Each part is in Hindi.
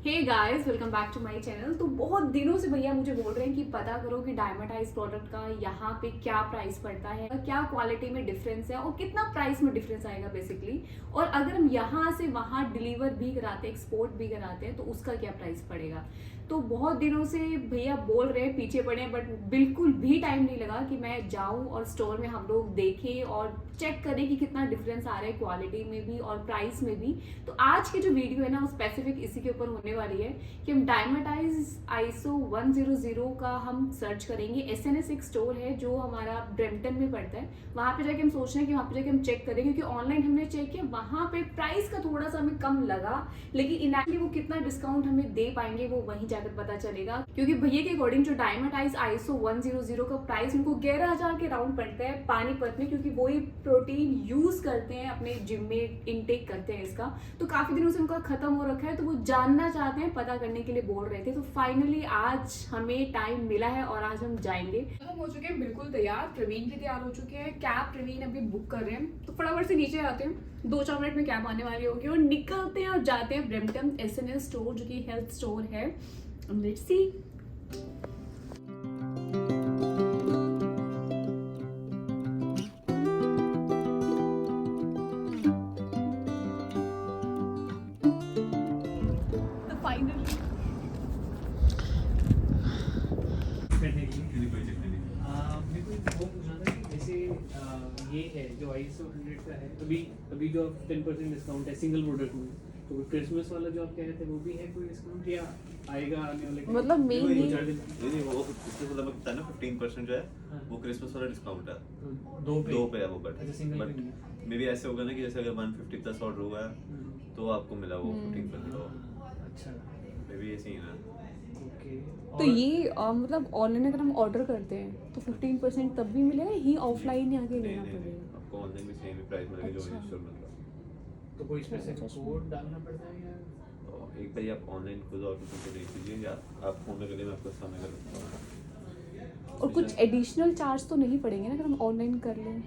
Hey guys, welcome back to my channel. तो बहुत दिनों से भैया मुझे बोल रहे हैं कि पता करो कि डायमंडाइज प्रोडक्ट का यहाँ पे क्या प्राइस पड़ता है, क्या क्वालिटी में डिफरेंस है और कितना प्राइस में डिफरेंस आएगा बेसिकली। और अगर हम यहाँ से वहाँ डिलीवर भी कराते हैं, एक्सपोर्ट भी कराते हैं, तो उसका क्या प्राइस पड़ेगा। तो बहुत दिनों से भैया बोल रहे हैं, पीछे पड़े हैं, बट बिल्कुल भी टाइम नहीं लगा कि मैं जाऊँ और स्टोर में हम लोग देखें और चेक करें कि कितना डिफरेंस आ रहा है क्वालिटी में भी और प्राइस में भी। तो आज की जो वीडियो है ना, वो स्पेसिफिक इसी के ऊपर होने वाली है कि हम डायमंडाइज ISO 100 का हम सर्च करेंगे। SNS एक स्टोर है जो हमारा ब्रैम्पटन में पड़ता है। वहाँ पे जाके हम सोच रहे हैं कि वहाँ पे जाके हम चेक करें, क्योंकि ऑनलाइन हमने चेक किया, वहाँ पे प्राइस का थोड़ा सा हमें कम लगा, लेकिन इनएक्चुअली वो कितना डिस्काउंट हमें दे पाएंगे वो वहीं जाकर पता चलेगा। क्योंकि भैया के अकॉर्डिंग जो डायमंडाइज ISO 100 का प्राइस उनको 11,000 के राउंड पड़ता है पानीपत में, क्योंकि वो ही प्रोटीन यूज करते हैं, अपने जिम में इनटेक करते हैं इसका। तो काफी दिनों से उनका खत्म हो रखा है, तो वो जानना चाहते हैं, पता करने के लिए बोल रहे थे। तो फाइनली आज हमें टाइम मिला है और आज हम जाएंगे। हम हो चुके हैं बिल्कुल तैयार, प्रवीण भी तैयार हो चुके हैं, कैब प्रवीण अभी बुक कर रहे हैं। तो फटाफट से नीचे आते हैं, 2-4 मिनट में कैब आने वाली होगी और निकलते हैं और जाते हैं ब्रैम्पटन SNS स्टोर, जो कि हेल्थ स्टोर है। Let's see. मेरे को वो पूछना था कि जैसे ये है जो ISO 100 का है, अभी जो 10% डिस्काउंट है सिंगल प्रोडक्ट में, तो क्रिसमस वाला जो आप कह रहे थे वो भी है कोई डिस्काउंट या आएगा आने वाले मतलब मेन नहीं वो इससे मतलब मैं बताया ना 15% जो है वो क्रिसमस वाला डिस्काउंट है, दो पे है वो। बट मे भी ऐसे होगा ना कि जैसे अगर 150 प्लस ऑर्डर हुआ है तो आपको मिला वो 15% ऑफ। अच्छा, मे भी ये सीन है। ओके। तो ये मतलब ऑनलाइन अगर हम ऑर्डर करते हैं तो 15% तब भी मिलेगा, ही ऑफलाइन ही आके लेना पड़ेगा? आपको ऑनलाइन भी सेम ही प्राइस मिलेगा जो अच्छा। स्टोर में था। तो कोई स्पेसिफिक कोड डालना पड़ता है या तो एक बार आप ऑनलाइन खुद ऑर्डर करके देख लीजिए, या आप फोन में करिए, मैं आपको सामने कर देता हूँ। और कुछ एडिशनल चार्ज तो नहीं पड़ेंगे ना अगर हम ऑनलाइन कर लें?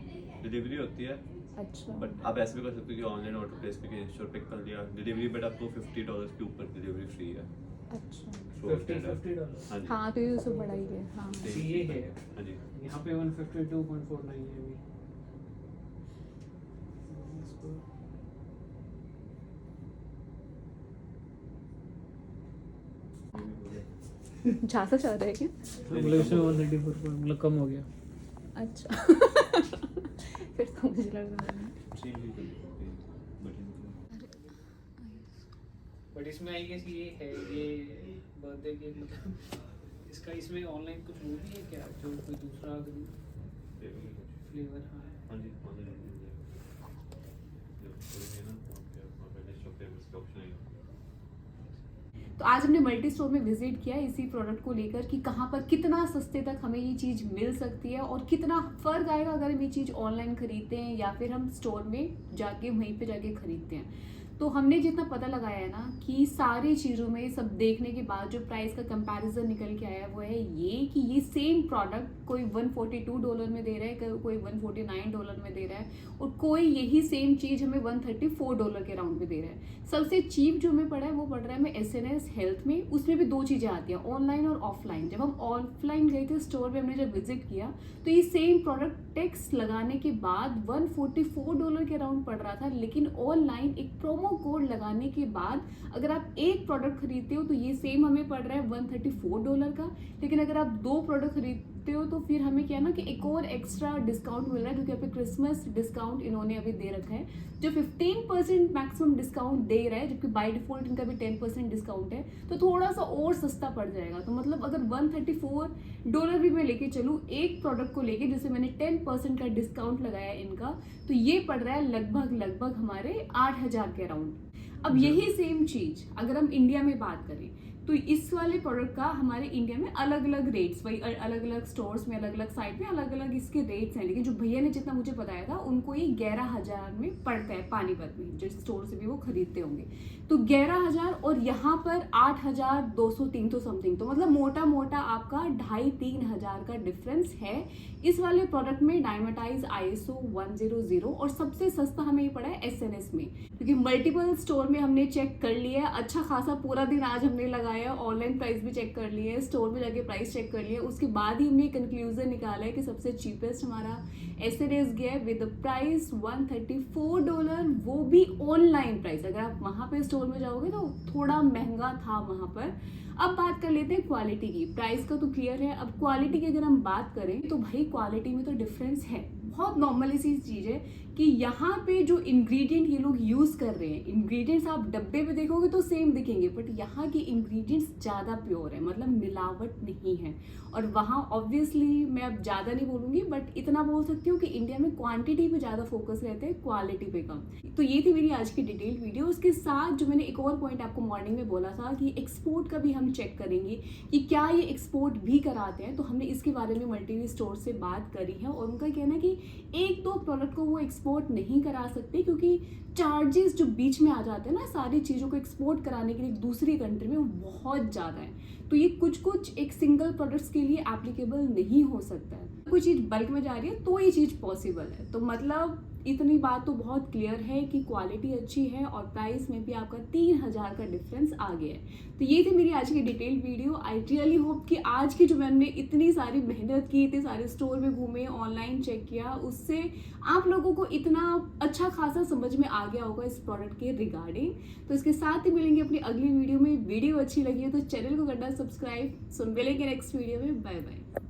डिलीवरी होती है, अच्छा। बट आप ऐसे भी कर सकते हो कि ऑनलाइन ऑर्डर प्लेस करके स्टोर पिक कर लिया डिलीवरी, बट आपको $50 के ऊपर डिलीवरी फ्री है। अच्छा। $50? हाँ, तो ये सब बड़ा ही है। हाँ, ये है। हाँ जी। यहाँ पे 152.49 है अभी। ज़्यादा चाह रहे हैं क्या? मतलब इसमें 134 मतलब कम हो गया। अच्छा। फिर तो मुझे लग रहा है बट इसमें आई गेस ये है, ये बर्थडे केक मतलब इसका इसमें ऑनलाइन कुछ वो भी है क्या, जो कोई दूसरा फ्लेवर? हाँ जी, ऑनलाइन तो आज हमने मल्टी स्टोर में विजिट किया इसी प्रोडक्ट को लेकर कि कहाँ पर कितना सस्ते तक हमें ये चीज़ मिल सकती है और कितना फ़र्क आएगा अगर हम ये चीज़ ऑनलाइन खरीदते हैं या फिर हम स्टोर में जाके वहीं पे जाके खरीदते हैं। तो हमने जितना पता लगाया है ना कि सारी चीज़ों में सब देखने के बाद जो प्राइस का कंपैरिजन निकल के आया वो है ये कि ये सेम प्रोडक्ट कोई $142 में दे रहा है, कोई $149 में दे रहा है, और कोई यही सेम चीज़ हमें $134 के राउंड में दे रहा है। सबसे चीप जो हमें पड़ा है वो पड़ रहा है हमें SNS हेल्थ में। उसमें भी दो चीज़ें आती हैं, ऑनलाइन और ऑफलाइन। जब हम ऑफलाइन गए थे स्टोर पे, हमने जब विजिट किया तो ये सेम प्रोडक्ट टैक्स लगाने के बाद $144 के राउंड पड़ रहा था, लेकिन ऑनलाइन एक प्रोमो कोड लगाने के बाद अगर आप एक प्रोडक्ट खरीदते हो तो ये सेम हमें पड़ रहा है $134 का। लेकिन अगर आप दो प्रोडक्ट खरीदते हो तो फिर हमें क्या है ना कि एक और एक्स्ट्रा डिस्काउंट मिल रहा है, क्योंकि यहाँ पे क्रिसमस डिस्काउंट इन्होंने अभी दे रखा है जो 15% मैक्सिमम डिस्काउंट दे रहा है, जबकि बाय डिफॉल्ट इनका भी 10% डिस्काउंट है, तो थोड़ा सा और सस्ता पड़ जाएगा। तो मतलब अगर $134 भी मैं लेके चलूँ एक प्रोडक्ट को लेके, जैसे मैंने 10% का डिस्काउंट लगाया इनका, तो ये पड़ रहा है लगभग हमारे 8,000 के अराउंड। अब यही सेम चीज अगर हम इंडिया में बात करें तो इस वाले प्रोडक्ट का हमारे इंडिया में अलग अलग रेट्स, वही अलग अलग स्टोर्स में, अलग अलग साइट में अलग अलग इसके रेट्स हैं। लेकिन जो भैया ने जितना मुझे बताया था उनको ये 11,000 में पड़ता है पानीपत में, जिस स्टोर से भी वो खरीदते होंगे। तो 11,000 और यहाँ पर 8,200-300 समथिंग, तो मतलब मोटा मोटा आपका 2,500-3,000 का डिफरेंस है इस वाले प्रोडक्ट में, डायमेटाइज ISO 100। और सबसे सस्ता हमें ये पड़ा है SNS में, क्योंकि मल्टीपल स्टोर में हमने चेक कर लिया है। अच्छा खासा पूरा दिन आज हमने लगाया, ऑनलाइन प्राइस भी चेक कर लिए, स्टोर में जाके प्राइस चेक कर लिया, उसके बाद ही हमने कंक्लूजन निकाला है कि सबसे चीपेस्ट हमारा SNS गया विद प्राइस $134, वो भी ऑनलाइन प्राइस। अगर आप वहाँ पे स्टोर में जाओगे तो थोड़ा महंगा था वहाँ पर। अब बात कर लेते हैं क्वालिटी की। प्राइस का तो क्लियर है, अब क्वालिटी की अगर हम बात करें तो भाई क्वालिटी में तो डिफरेंस है। बहुत नॉर्मल सी चीज़ है कि यहाँ पे जो इंग्रेडिएंट ये लोग यूज़ कर रहे हैं, इंग्रेडिएंट्स आप डब्बे पे देखोगे तो सेम दिखेंगे, बट यहाँ के इंग्रेडिएंट्स ज़्यादा प्योर है, मतलब मिलावट नहीं है। और वहाँ ऑब्वियसली मैं अब ज़्यादा नहीं बोलूँगी, बट इतना बोल सकती हूँ कि इंडिया में क्वांटिटी पे ज़्यादा फोकस रहते हैं, क्वालिटी पे कम। तो ये थी मेरी आज की डिटेल्ड वीडियो। उसके साथ जो मैंने एक और पॉइंट आपको मॉर्निंग में बोला था कि एक्सपोर्ट का भी हम चेक करेंगे कि क्या ये एक्सपोर्ट भी कराते हैं, तो हमने इसके बारे में मल्टी स्टोर से बात करी है, और उनका कहना है कि एक दो प्रोडक्ट को वो एक्सपोर्ट नहीं करा सकते, क्योंकि चार्जेस जो बीच में आ जाते हैं ना सारी चीज़ों को एक्सपोर्ट कराने के लिए दूसरी कंट्री में, वो बहुत ज़्यादा है। तो ये कुछ एक सिंगल प्रोडक्ट्स के लिए एप्लीकेबल नहीं हो सकता है। कोई चीज़ बल्क में जा रही है तो ये चीज़ पॉसिबल है। तो मतलब इतनी बात तो बहुत क्लियर है कि क्वालिटी अच्छी है और प्राइस में भी आपका 3,000 का डिफरेंस आ गया है। तो ये थी मेरी आज की detailed video. I really hope कि आज की जो मैंने इतनी सारी मेहनत की, इतने सारे स्टोर में घूमे, ऑनलाइन चेक किया, उससे आप लोगों को इतना अच्छा खासा समझ में आ गया होगा इस प्रोडक्ट के रिगार्डिंग। तो इसके साथ ही मिलेंगे अपनी अगली वीडियो में। वीडियो अच्छी लगी है तो चैनल को करना सब्सक्राइब। सो मिलेंगे नेक्स्ट वीडियो में। Bye bye.